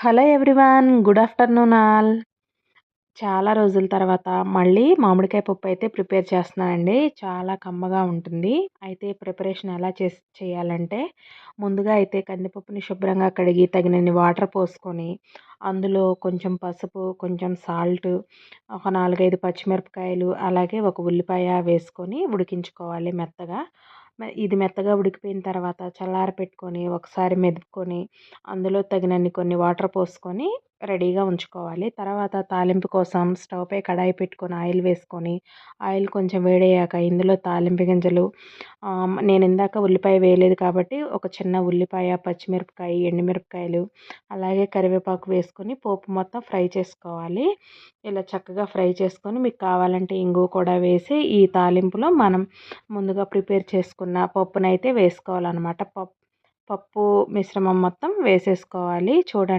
Hello everyone. Good afternoon all. చాలా రోజుల తర్వాత మళ్ళీ మామిడికాయ పప్పు అయితే ప్రిపేర్ చేస్తున్నానండి. చాలా కమ్మగా ఉంటుంది. అయితే ప్రిపరేషన్ ఎలా చేయాలంటే ముందుగా అయితే కందిపప్పుని శుభ్రంగా కడిగి తగినన్ని వాటర్ పోసుకొని, అందులో కొంచెం పసుపు, కొంచెం సాల్ట్, ఒక 4, 5 పచ్చిమిరపకాయలు, అలాగే ఒక ఉల్లిపాయ వేసుకొని ఉడికించుకోవాలి మెత్తగా. ఇది మెత్తగా ఉడికిపోయిన తర్వాత చల్లారపెట్టుకొని ఒకసారి మెదుపుకొని, అందులో తగినన్ని కొన్ని వాటర్ పోసుకొని రెడీగా ఉంచుకోవాలి. తర్వాత తాలింపు కోసం స్టవ్‌పై కడాయి పెట్టుకొని ఆయిల్ వేసుకొని, ఆయిల్ కొంచెం వేడయ్యాక ఇందులో తాలింపు గింజలు, నేను ఇందాక ఉల్లిపాయ వేయలేదు కాబట్టి ఒక చిన్న ఉల్లిపాయ, పచ్చిమిరపకాయ, ఎండుమిరపకాయలు, అలాగే కరివేపాకు వేసుకొని పోపు మొత్తం ఫ్రై చేసుకోవాలి. ఇలా చక్కగా ఫ్రై చేసుకొని మీకు కావాలంటే ఇంగువ కూడా వేసి ఈ తాలింపులో మనం ముందుగా ప్రిపేర్ చేసుకున్న పప్పునైతే వేసుకోవాలనమాట. పప్పు మిశ్రమం మొత్తం వేసేసుకోవాలి. చూడండి.